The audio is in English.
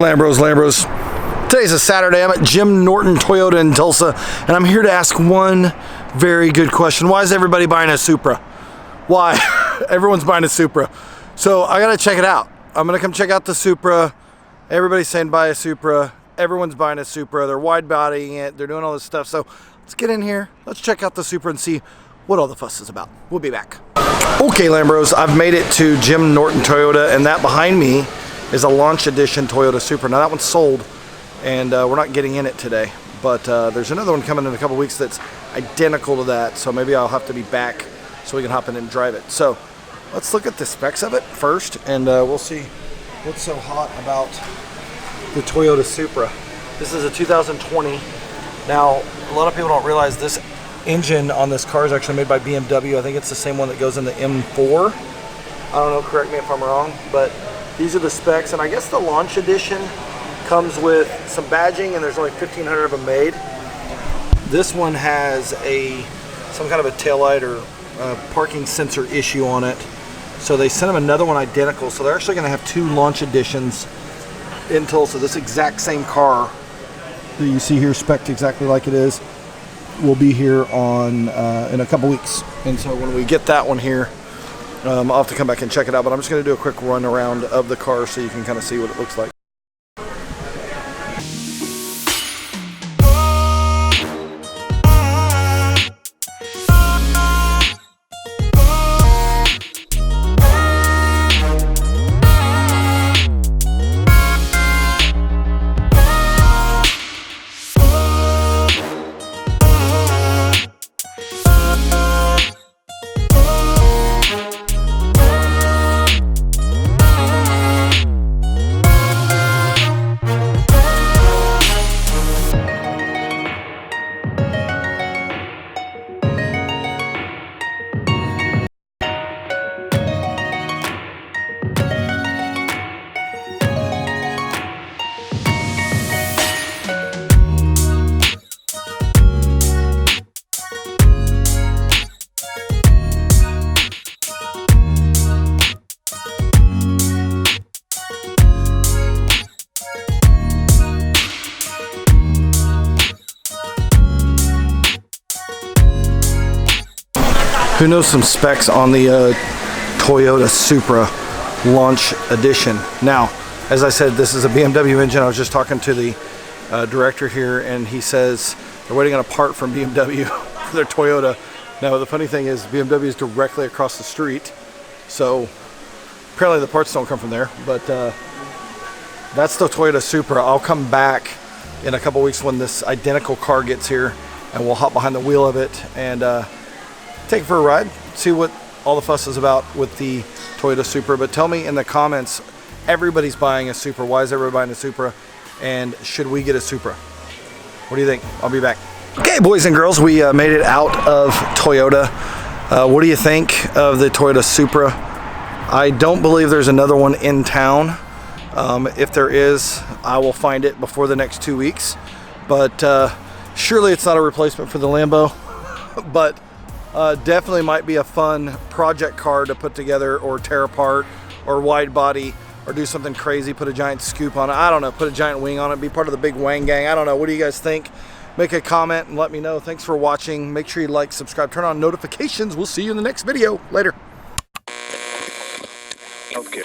Lambros. Today's a Saturday. I'm at Jim Norton Toyota in Tulsa, and I'm here to ask one very good question. Why is everybody buying a Supra? Why? Everyone's buying a Supra. So I gotta check it out. I'm gonna come check out the Supra. Everybody's saying buy a Supra. Everyone's buying a Supra. They're wide bodying it. They're doing all this stuff. So let's get in here. Let's check out the Supra and see what all the fuss is about. We'll be back. Okay, Lambros, I've made it to Jim Norton Toyota, and that behind me is a launch edition Toyota Supra. Now that one's sold, and we're not getting in it today, but there's another one coming in a couple weeks that's identical to that, so maybe I'll have to be back so we can hop in and drive it. So let's look at the specs of it first, and we'll see what's so hot about the Toyota Supra. This is a 2020. Now, a lot of people don't realize this engine on this car is actually made by BMW. I think it's the same one that goes in the M4. I don't know, correct me if I'm wrong, but these are the specs, and I guess the launch edition comes with some badging, and there's only 1,500 of them made. This one has some kind of a taillight or parking sensor issue on it. So they sent them another one identical. So they're actually going to have two launch editions in Tulsa. This exact same car that you see here, spec'd exactly like it is, will be here on in a couple weeks. And so when we get that one here, I'll have to come back and check it out, but I'm just going to do a quick run around of the car so you can kind of see what it looks like. Who knows some specs on the Toyota Supra launch edition? Now, as I said, this is a BMW engine. I was just talking to the director here, and he says they're waiting on a part from BMW for their Toyota. Now, the funny thing is BMW is directly across the street, so apparently the parts don't come from there, but that's the Toyota Supra. I'll come back in a couple weeks when this identical car gets here, and we'll hop behind the wheel of it and take it for a ride, see what all the fuss is about with the Toyota Supra. But tell me in the comments, everybody's buying a Supra. Why is everybody buying a Supra? And should we get a Supra? What do you think? I'll be back. Okay, boys and girls, we made it out of Toyota. What do you think of the Toyota Supra? I don't believe there's another one in town. If there is, I will find it before the next 2 weeks. But surely it's not a replacement for the Lambo. But definitely might be a fun project car to put together or tear apart or wide body or do something crazy, put a giant scoop on it. I don't know, put a giant wing on it, be part of the big Wang gang. I don't know. What do you guys think? Make a comment and let me know. Thanks for watching. Make sure you like, subscribe, turn on notifications. We'll see you in the next video. Later. Okay.